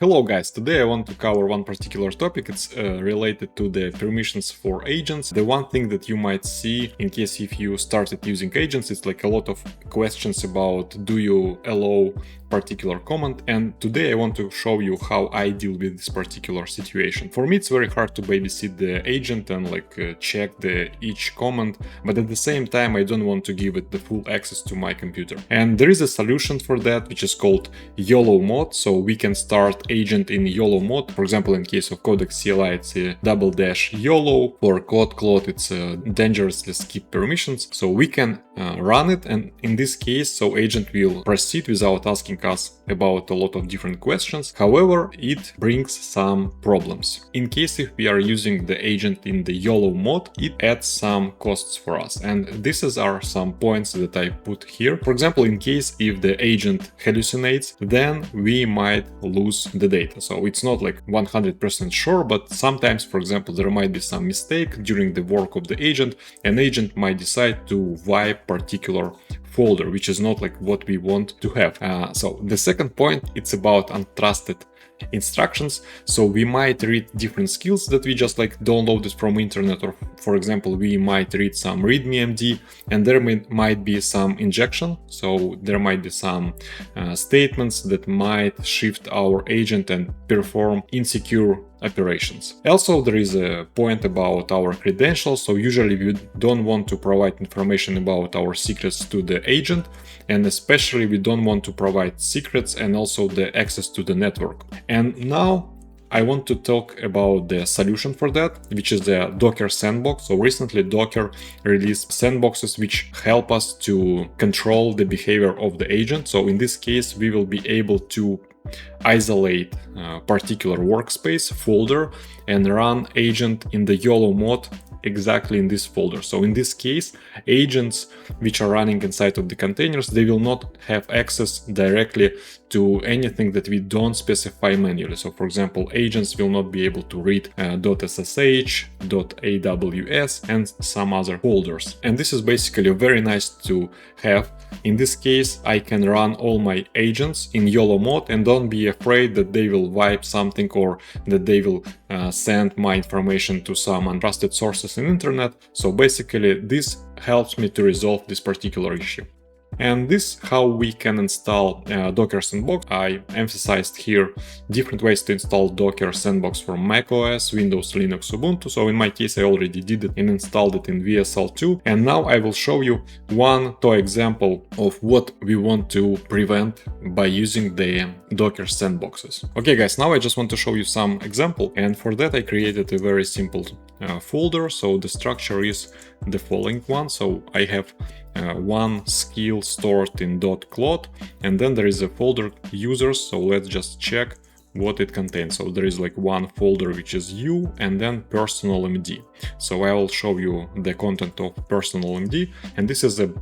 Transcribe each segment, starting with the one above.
Hello guys, today I want to cover one particular topic. It's related to the permissions for agents. The one thing that you might see in case if you started using agents, it's like a lot of questions about do you allow particular command, and today I want to show you how I deal with this particular situation. For me it's very hard to babysit the agent and check each command, but at the same time I don't want to give it the full access to my computer. And there is a solution for that which is called YOLO mode, so we can start agent in YOLO mode. For example, in case of Codex CLI it's a -- YOLO, for code it's dangerously skip permissions, so we can run it, and in this case so agent will proceed without asking us about a lot of different questions. However, it brings some problems. In case if we are using the agent in the YOLO mode, it adds some costs for us, and these are some points that I put here. For example, in case if the agent hallucinates, then we might lose the data. So it's not like 100% sure, but sometimes, for example, there might be some mistake during the work of the agent, and agent might decide to wipe particular folder, which is not like what we want to have. So the second point, it's about untrusted instructions. So we might read different skills that we just downloaded from internet, or for example we might read some readme MD, and there might be some injection, so there might be some statements that might shift our agent and perform insecure operations. Also, there is a point about our credentials, so usually we don't want to provide information about our secrets to the agent, and especially we don't want to provide secrets and also the access to the network. And now I want to talk about the solution for that, which is the Docker Sandbox. So recently Docker released sandboxes which help us to control the behavior of the agent. So in this case, we will be able to isolate a particular workspace folder and run agent in the YOLO mode exactly in this folder. So in this case, agents which are running inside of the containers, they will not have access directly to anything that we don't specify manually. So for example, agents will not be able to read .ssh, .aws and some other folders. And this is basically very nice to have. In this case, I can run all my agents in YOLO mode and don't be afraid that they will wipe something or that they will send my information to some untrusted sources in internet. So basically this helps me to resolve this particular issue. And this is how we can install Docker Sandbox. I emphasized here different ways to install Docker Sandbox for macOS, Windows, Linux, Ubuntu. So in my case, I already did it and installed it in VSL2. And now I will show you one toy example of what we want to prevent by using the Docker Sandboxes. Okay guys, now I just want to show you some example. And for that I created a very simple folder. So the structure is the following one. So I have one skill stored in .clot, and then there is a folder users. So let's just check what it contains. So there is one folder which is U, and then personal MD. So I will show you the content of personal MD, and this is a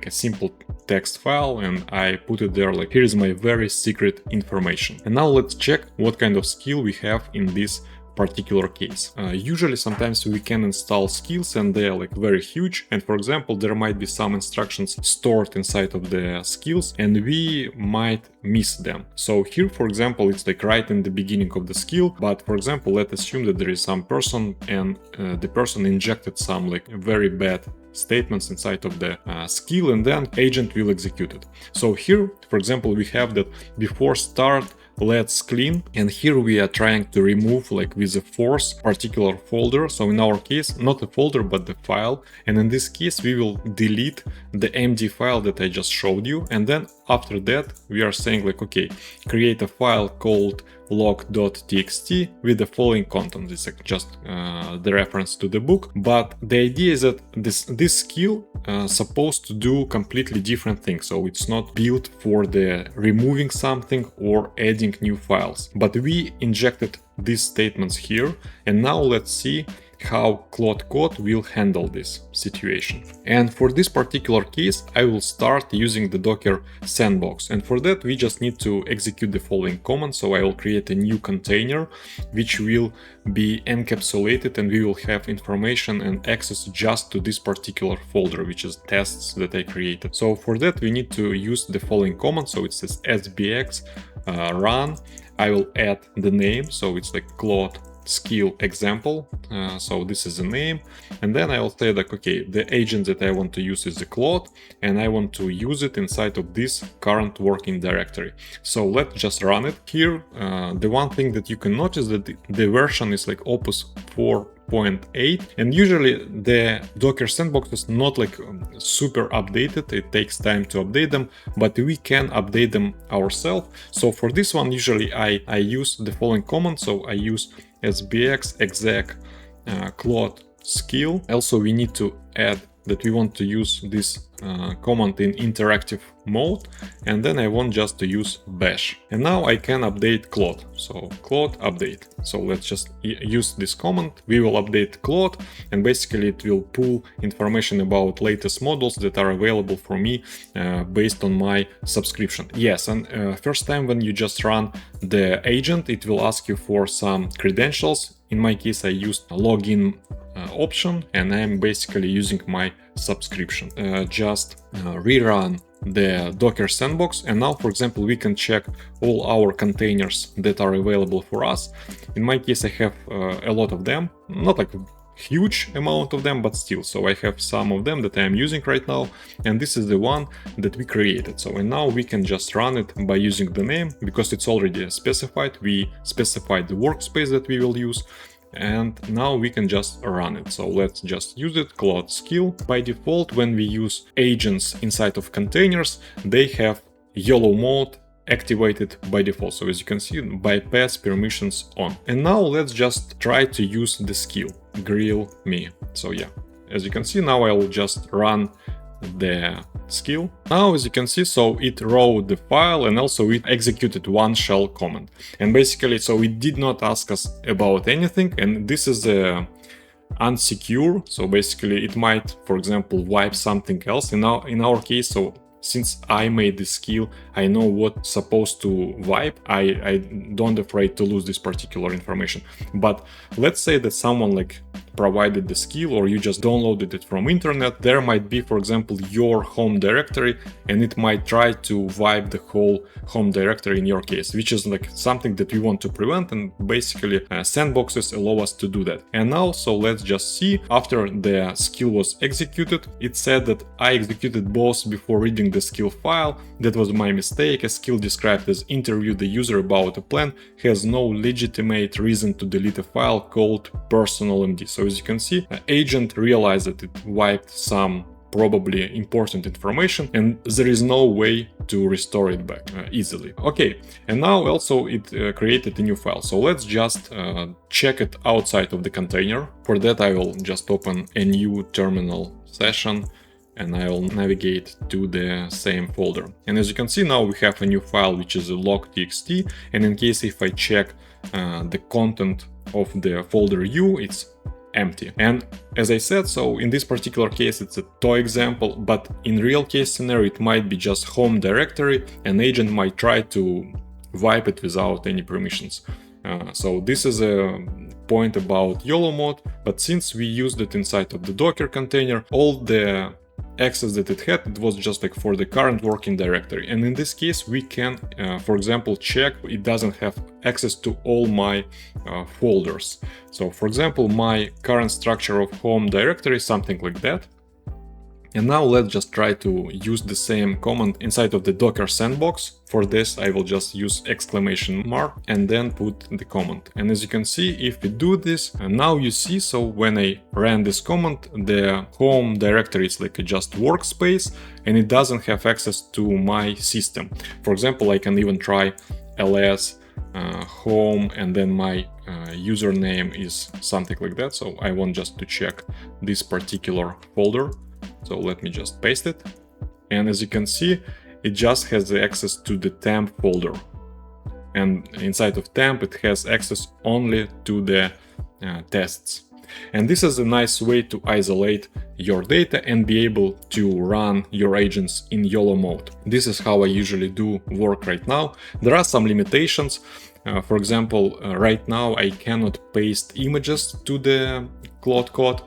simple text file, and I put it there here is my very secret information. And now let's check what kind of skill we have in this particular case. Usually sometimes we can install skills and they are very huge, and for example there might be some instructions stored inside of the skills and we might miss them. So here for example it's right in the beginning of the skill, but for example let's assume that there is some person and the person injected some very bad statements inside of the skill, and then agent will execute it. So here for example we have that before start let's clean, and here we are trying to remove with a force particular folder. So in our case not a folder but the file, and in this case we will delete the MD file that I just showed you, and then after that we are saying okay, create a file called log.txt with the following content. It's just the reference to the book, but the idea is that this skill supposed to do completely different things. So it's not built for the removing something or adding new files, but we injected these statements here, and now let's see how Clot code will handle this situation. And for this particular case, I will start using the Docker Sandbox. And for that, we just need to execute the following command. So I will create a new container, which will be encapsulated, and we will have information and access just to this particular folder, which is tests that I created. So for that, we need to use the following command. So it says sbx run I will add the name, so it's like Claude skill example. So this is the name, and then I will say like, okay, the agent that I want to use is the Claude, and I want to use it inside of this current working directory. So let's just run it here. The one thing that you can notice that the version is like Opus 4.8, and usually the Docker Sandbox is not like super updated. It takes time to update them, but we can update them ourselves. So for this one, usually I use the following command. So I use sbx exec Claude skill. Also, we need to add that we want to use this command in interactive mode, and then I want just to use bash. And now I can update Claude. So Claude update. So let's just use this command. We will update Claude, and basically it will pull information about latest models that are available for me based on my subscription. Yes, and first time when you just run the agent, it will ask you for some credentials. In my case, I used a login option, and I'm basically using my subscription. Just rerun the Docker Sandbox, and now, for example, we can check all our containers that are available for us. In my case, I have a lot of them, not like a huge amount of them, but still. So I have some of them that I am using right now, and this is the one that we created. So, and now we can just run it by using the name, because it's already specified. We specified the workspace that we will use, and now we can just run it. So let's just use it, Claude skill. By default, when we use agents inside of containers, they have YOLO mode activated by default. So as you can see, bypass permissions on. And now let's just try to use the skill, grill me. So yeah, as you can see, now I will just run the skill. Now, as you can see, so it wrote the file, and also it executed one shell command. And basically, so it did not ask us about anything, and this is a unsecure. So basically it might, for example, wipe something else. In our case, so since I made this skill, I know what's supposed to wipe. I don't afraid to lose this particular information. But let's say that someone like provided the skill, or you just downloaded it from internet. There might be, for example, your home directory, and it might try to wipe the whole home directory in your case, which is like something that we want to prevent, and basically sandboxes allow us to do that. And now, so let's just see, after the skill was executed, it said that I executed both before reading the skill file. That was my mistake. A skill described as interview the user about a plan has no legitimate reason to delete a file called personal.md. So as you can see, agent realized that it wiped some probably important information, and there is no way to restore it back easily. Okay, and now also it created a new file. So let's just check it outside of the container. For that, I will just open a new terminal session, and I will navigate to the same folder. And as you can see, now we have a new file, which is a log.txt. And in case if I check the content of the folder U, it's empty. And as I said, so in this particular case, it's a toy example, but in real case scenario, it might be just home directory. An agent might try to wipe it without any permissions. So this is a point about YOLO mode, but since we used it inside of the Docker container, all the access that it had, it was just like for the current working directory. And in this case, we can, for example, check it doesn't have access to all my folders. So for example, my current structure of home directory is something like that. And now let's just try to use the same command inside of the Docker Sandbox. For this, I will just use exclamation mark and then put the command. And as you can see, if we do this, and now you see, so when I ran this command, the home directory is like a just workspace, and it doesn't have access to my system. For example, I can even try ls home, and then my username is something like that. So I want just to check this particular folder. So let me just paste it. And as you can see, it just has the access to the temp folder. And inside of temp, it has access only to the tests. And this is a nice way to isolate your data and be able to run your agents in YOLO mode. This is how I usually do work right now. There are some limitations. For example, right now I cannot paste images to the Claude code.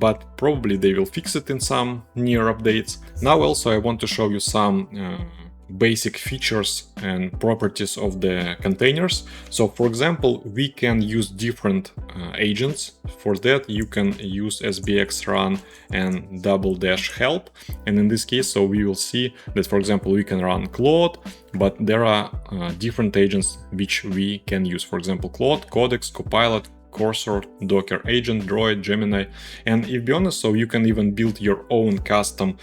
But probably they will fix it in some near updates. Now also I want to show you some basic features and properties of the containers. So for example, we can use different agents. For that, you can use sbx run and --help. And in this case, so we will see that, for example, we can run Claude, but there are different agents which we can use. For example, Claude, Codex, Copilot, Cursor, Docker Agent, Droid, Gemini. And if be honest, so you can even build your own custom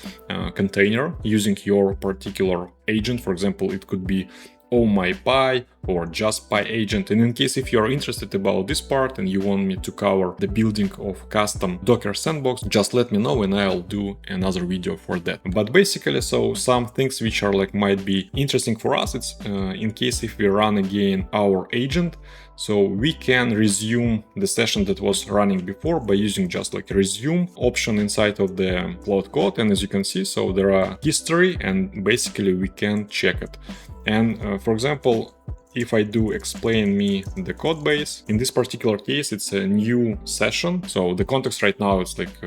container using your particular agent. For example, it could be OhmyPy or just Pi agent. And in case if you're interested about this part and you want me to cover the building of custom Docker Sandbox, just let me know and I'll do another video for that. But basically, so some things which are like might be interesting for us, it's in case if we run again our agent, so we can resume the session that was running before by using just like a resume option inside of the Cloud Code. And as you can see, so there are history and basically we can check it. And for example, if I do explain me the code base, in this particular case, it's a new session. So the context right now is like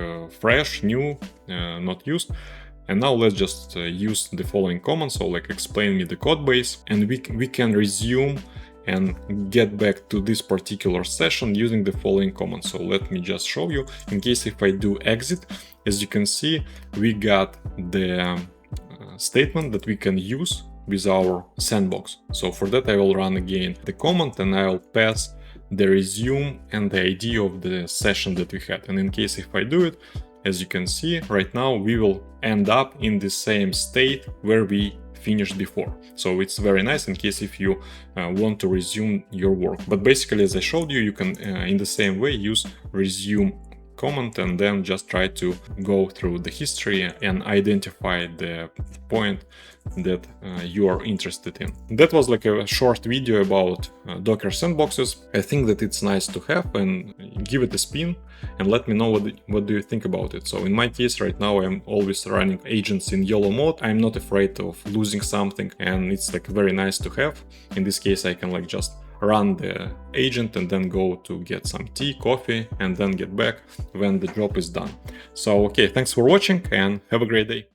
fresh, new, not used. And now let's just use the following command. So like explain me the code base, and we can resume and get back to this particular session using the following command. So let me just show you. In case if I do exit, as you can see, we got the statement that we can use with our sandbox. So for that, I will run again the command and I'll pass the resume and the ID of the session that we had. And in case if I do it, as you can see, right now we will end up in the same state where we finished before. So it's very nice in case if you want to resume your work. But basically, as I showed you, you can in the same way use resume command and then just try to go through the history and identify the point that you are interested in. That was like a short video about Docker sandboxes. I think that it's nice to have, and give it a spin and let me know what do you think about it. So in my case right now, I'm always running agents in YOLO mode. I'm not afraid of losing something and it's like very nice to have. In this case, I can like just run the agent and then go to get some tea, coffee, and then get back when the job is done. So, okay, thanks for watching and have a great day.